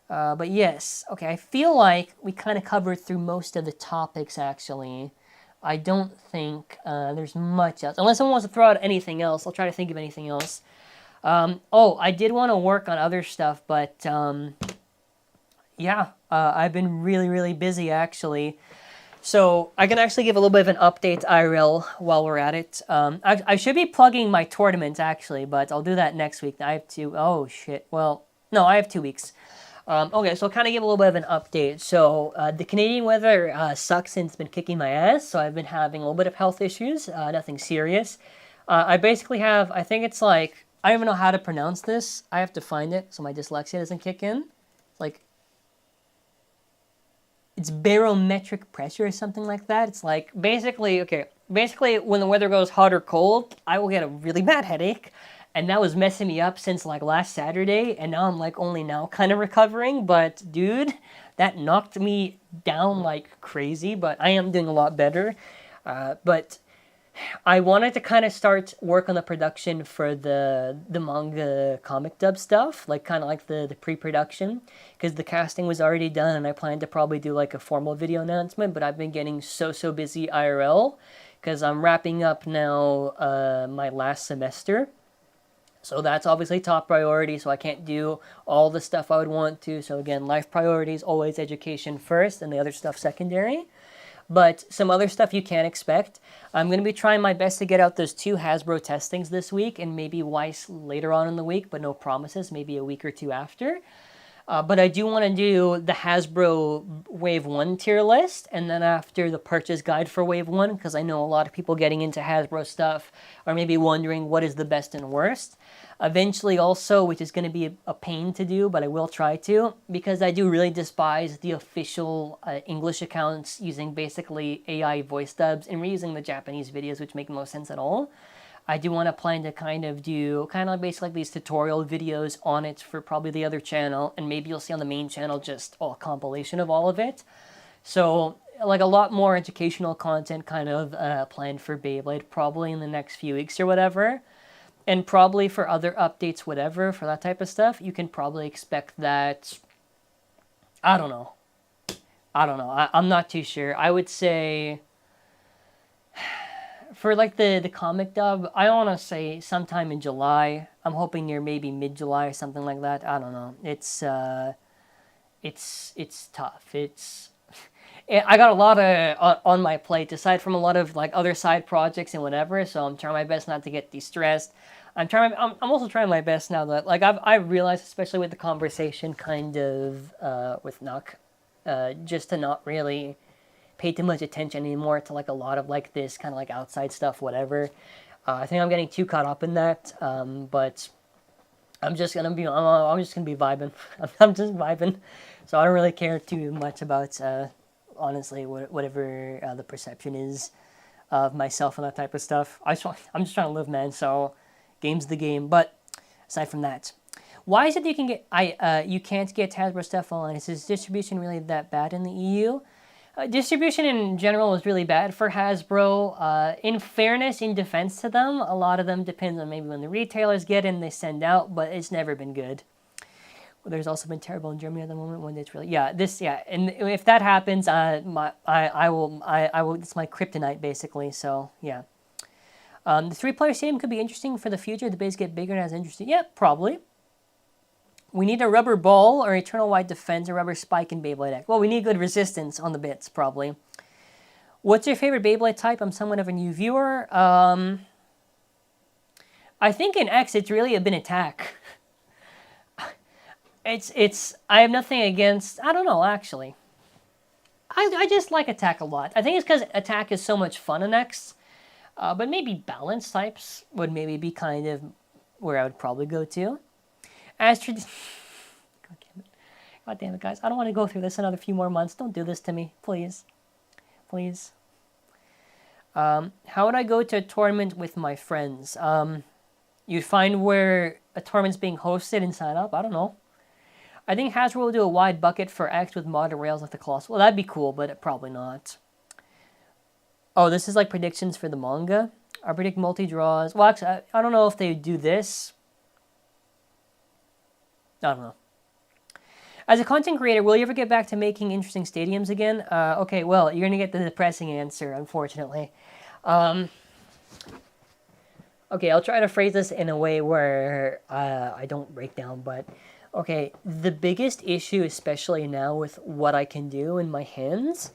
But yes, okay, I feel like we kind of covered through most of the topics, actually. I don't think there's much else. Unless someone wants to throw out anything else, I'll try to think of anything else. Oh, I did want to work on other stuff, but yeah, I've been really, really busy, actually. So I can actually give a little bit of an update IRL while we're at it. I should be plugging my tournament, actually, but I'll do that next week. I have to... Oh, shit. Well, no, I have 2 weeks. Okay, so I'll kind of give a little bit of an update. So the Canadian weather sucks and it's been kicking my ass. So I've been having a little bit of health issues. Nothing serious. I basically have... I think it's like... I don't even know how to pronounce this. I have to find it so my dyslexia doesn't kick in. It's like... It's barometric pressure or something like that. It's like, basically, okay, basically when the weather goes hot or cold, I will get a really bad headache. And that was messing me up since like last Saturday. And now I'm like only now kind of recovering. But dude, that knocked me down like crazy. But I am doing a lot better. But I wanted to kind of start work on the production for the manga comic dub stuff, like kind of like the pre-production, because the casting was already done and I planned to probably do like a formal video announcement, but I've been getting so busy IRL because I'm wrapping up now my last semester. So that's obviously top priority, so I can't do all the stuff I would want to. So again, life priorities, always education first and the other stuff secondary. But some other stuff you can't expect. I'm going to be trying my best to get out those 2 Hasbro testings this week and maybe Weiss later on in the week, but no promises, maybe a week or 2 after. But I do want to do the Hasbro Wave 1 tier list, and then after the purchase guide for Wave 1, because I know a lot of people getting into Hasbro stuff are maybe wondering what is the best and worst. Eventually also, which is going to be a pain to do, but I will try to, because I do really despise the official English accounts using basically AI voice dubs and reusing the Japanese videos, which make no sense at all. I do want to plan to kind of do basically like these tutorial videos on it for probably the other channel, and maybe you'll see on the main channel just a compilation of all of it. So like a lot more educational content kind of planned for Beyblade probably in the next few weeks or whatever. And probably for other updates, whatever, for that type of stuff, you can probably expect that. I don't know. I'm not too sure. I would say for like the comic dub, I want to say sometime in July. I'm hoping near maybe mid-July or something like that. I don't know. It's tough. I got a lot on my plate, aside from a lot of like other side projects and whatever. So I'm trying my best not to get de-stressed. I'm also trying my best now that like I've realized, especially with the conversation kind of with Nuck, just to not really pay too much attention anymore to like a lot of like this kind of like outside stuff, whatever. I think I'm getting too caught up in that. But I'm just gonna be vibing. I'm just vibing. So I don't really care too much about. Honestly, whatever the perception is of myself and that type of stuff. I'm just trying to live, man, so game's the game. But aside from that, why is it that you can't get Hasbro stuff online? Is distribution really that bad in the EU? Distribution in general is really bad for Hasbro. In fairness, in defense to them, a lot of them depends on maybe when the retailers get in, they send out, but it's never been good. There's also been terrible in Germany at the moment when it's really and if that happens, I will it's my kryptonite basically. So yeah, the 3-player stadium could be interesting for the future. The base get bigger and as interesting. Yeah, probably. We need a rubber ball or eternal white defense, a rubber spike in Beyblade deck. Well, we need good resistance on the bits probably. What's your favorite Beyblade type? I'm somewhat of a new viewer. I think in X it's really been attack. I have nothing against, I don't know, actually. I just like attack a lot. I think it's because attack is so much fun in X. But maybe balance types would maybe be kind of where I would probably go to. As God damn it. God damn it, guys. I don't want to go through this another few more months. Don't do this to me, please. Please. How would I go to a tournament with my friends? You'd find where a tournament's being hosted and sign up. I don't know. I think Hasbro will do a wide bucket for X with modded rails like the Colossal. Well, that'd be cool, but probably not. Oh, this is like predictions for the manga. I predict multi-draws. Well, actually, I don't know if they do this. I don't know. As a content creator, will you ever get back to making interesting stadiums again? Okay, well, you're going to get the depressing answer, unfortunately. Okay, I'll try to phrase this in a way where I don't break down, but... Okay, the biggest issue, especially now with what I can do in my hands,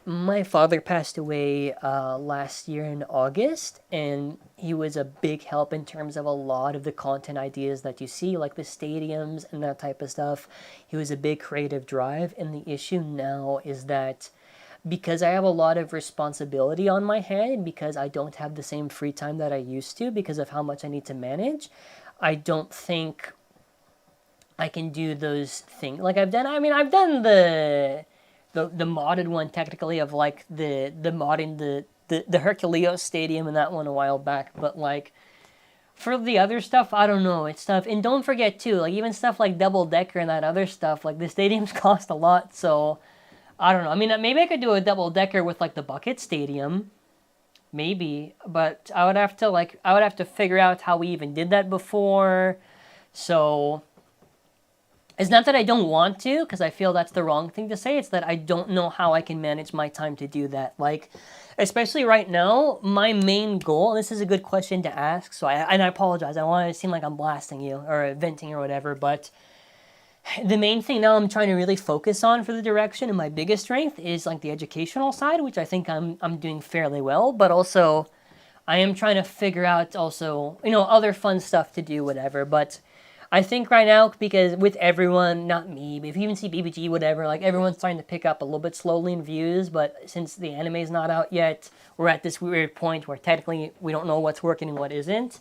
my father passed away last year in August, and he was a big help in terms of a lot of the content ideas that you see, like the stadiums and that type of stuff. He was a big creative drive, and the issue now is that because I have a lot of responsibility on my head, and because I don't have the same free time that I used to because of how much I need to manage, I don't think I can do those things. Like I've done the modded one technically of like the modding the Herculeos Stadium and that one a while back, but like for the other stuff, I don't know, it's tough. And don't forget too, like even stuff like Double Decker and that other stuff, like the stadiums cost a lot, so I don't know. I mean, maybe I could do a Double Decker with like the Bucket Stadium, maybe, but I would have to figure out how we even did that before. So it's not that I don't want to, because I feel that's the wrong thing to say. It's that I don't know how I can manage my time to do that. Like, especially right now, my main goal, and this is a good question to ask, so I apologize. I don't want it to seem like I'm blasting you or venting or whatever, but the main thing now I'm trying to really focus on for the direction and my biggest strength is like the educational side, which I think I'm doing fairly well, but also I am trying to figure out also, other fun stuff to do, whatever, but I think right now, because with everyone, not me, but if you even see BBG, whatever, like everyone's starting to pick up a little bit slowly in views, but since the anime is not out yet, we're at this weird point where technically we don't know what's working and what isn't.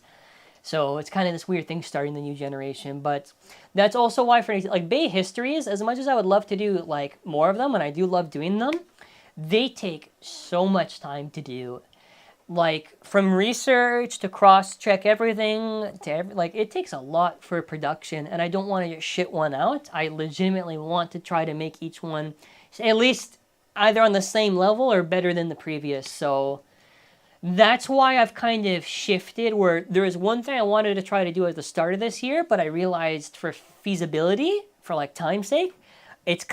So it's kind of this weird thing starting the new generation, but that's also why for like Bay histories, as much as I would love to do like more of them, and I do love doing them, they take so much time to do. Like from research to cross-check everything to like it takes a lot for production, and I don't want to just shit one out. I legitimately want to try to make each one at least either on the same level or better than the previous. So that's why I've kind of shifted where there was one thing I wanted to try to do at the start of this year, but I realized for feasibility, for like time's sake, it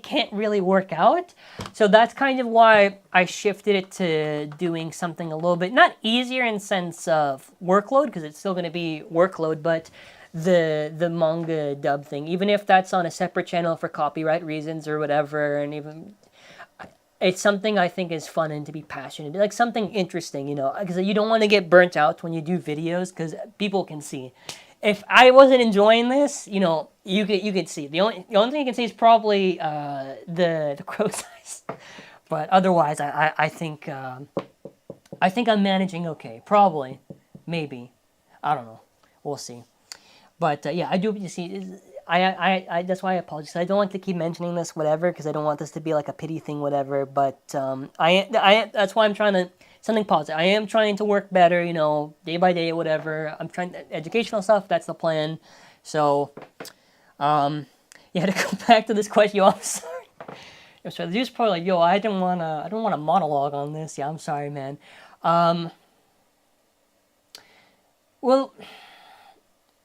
can't really work out. So that's kind of why I shifted it to doing something a little bit, not easier in sense of workload, because it's still going to be workload, but the manga dub thing, even if that's on a separate channel for copyright reasons or whatever, and even it's something I think is fun and to be passionate, like something interesting, because you don't want to get burnt out when you do videos, because people can see. If I wasn't enjoying this, you could see. The only thing you can see is probably the crow size, but otherwise, I think I'm managing okay. Probably, maybe, I don't know. We'll see. But yeah, I do see. I that's why I apologize. I don't like to keep mentioning this, whatever, because I don't want this to be like a pity thing, whatever. But that's why I'm trying to. Something positive. I am trying to work better, day by day, whatever. I'm trying educational stuff. That's the plan. So, to go back to this question, I'm sorry. So the dude's probably like, I don't want to monologue on this. Yeah, I'm sorry, man. Well,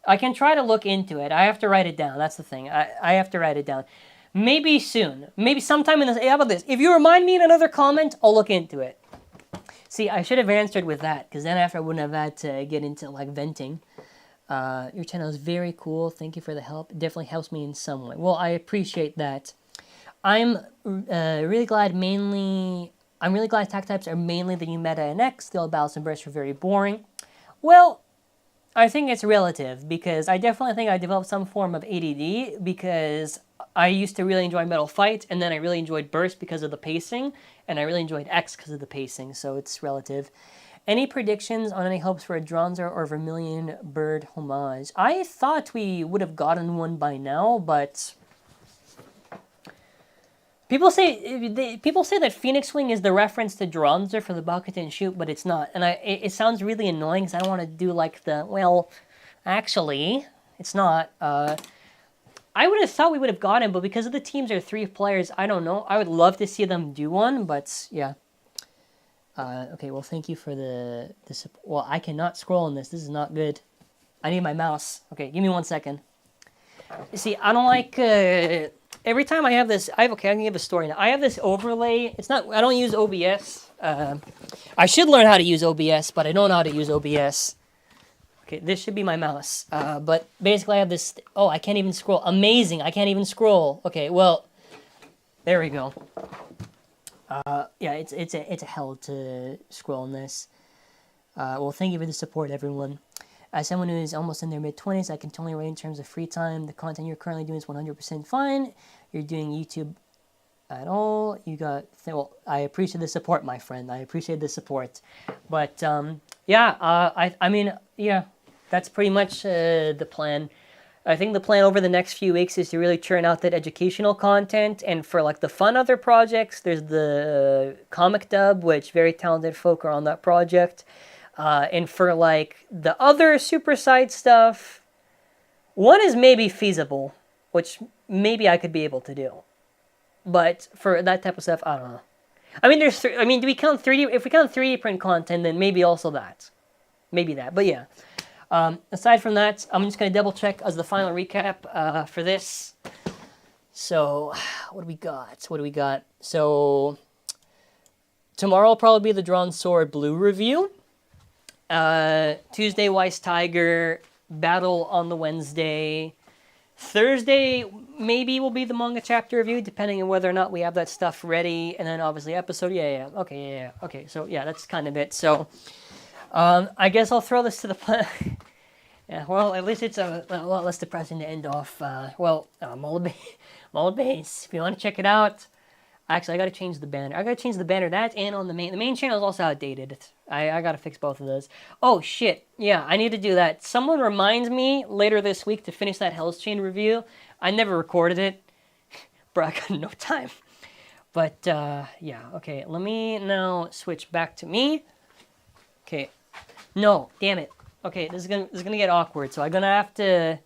I can try to look into it. I have to write it down. That's the thing. I have to write it down. Maybe soon. Maybe sometime in this. How about this? If you remind me in another comment, I'll look into it. See, I should have answered with that, because then after I wouldn't have had to get into, like, venting. Your channel is very cool. Thank you for the help. It definitely helps me in some way. Well, I appreciate that. I'm really glad attack types are mainly the new meta and X. The old battles and bursts are very boring. Well, I think it's relative, because I definitely think I developed some form of ADD, because I used to really enjoy Metal Fight, and then I really enjoyed Burst because of the pacing, and I really enjoyed X because of the pacing, so it's relative. Any predictions on any hopes for a Dronzer or Vermilion Bird homage? I thought we would have gotten one by now, but people say that Phoenix Wing is the reference to Dronzer for the bucket and shoot, but it's not. And it sounds really annoying because I don't want to do like the, well, actually, it's not. I would have thought we would have gotten, but because of the teams are 3 players, I don't know. I would love to see them do one, but yeah. Okay, well, thank you for the well, I cannot scroll on this. This is not good. I need my mouse. Okay, give me 1 second. You see, I don't like, every time I have this, okay, I can give a story now. I have this overlay. It's not, I don't use OBS. I should learn how to use OBS, but I don't know how to use OBS. Okay, this should be my mouse. But basically I have this, oh, I can't even scroll. Amazing, I can't even scroll. Okay, well, there we go. Yeah, it's a hell to scroll on this. Well, thank you for the support, everyone. As someone who is almost in their mid-20s, I can totally relate in terms of free time. The content you're currently doing is 100% fine. You're doing YouTube at all. You got, well, I appreciate the support, my friend. I appreciate the support. But, yeah, I mean, yeah, that's pretty much the plan. I think the plan over the next few weeks is to really churn out that educational content, and for like the fun other projects, there's the comic dub, which very talented folk are on that project. And for like the other super side stuff, one is maybe feasible, which maybe I could be able to do. But for that type of stuff, I don't know. I mean, do we count 3D? If we count 3D print content, then maybe also that. Maybe that, but yeah. Aside from that, I'm just going to double check as the final recap for this. So, what do we got? So, tomorrow will probably be the Drawn Sword Blue review. Tuesday, Weiss Tiger. Battle on the Wednesday. Thursday, maybe will be the manga chapter review, depending on whether or not we have that stuff ready. And then obviously episode, okay, so yeah, that's kind of it. So, I guess I'll throw this to the yeah, well, at least it's a lot less depressing to end off. Mullet Base. If you want to check it out, actually, I gotta change the banner. That and on the main channel is also outdated. I gotta fix both of those. Oh shit, yeah, I need to do that. Someone reminds me later this week to finish that Hell's Chain review. I never recorded it, bro. I got no time. But yeah, okay. Let me now switch back to me. Okay. No, damn it. Okay, this is gonna get awkward, so I'm gonna have to.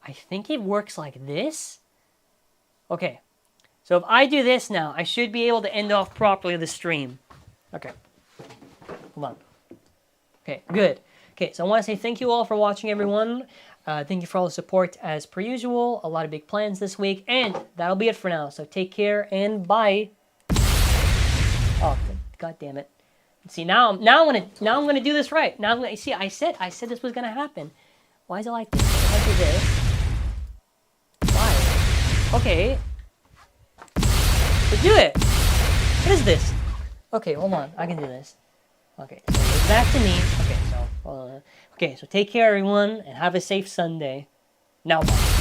I think it works like this. Okay, so if I do this now, I should be able to end off properly the stream. Okay, hold on. Okay, good. Okay, so I want to say thank you all for watching, everyone. Thank you for all the support as per usual. A lot of big plans this week, and that'll be it for now. So take care and bye. Oh, god damn it. See, now I'm gonna do this right. Now I'm gonna see. I said this was gonna happen. Why is it like this? If I do this, why? Okay. Let's do it. What is this? Okay, hold on. I can do this. Okay, so it's back to me. Okay, so take care, everyone, and have a safe Sunday. Now, bye.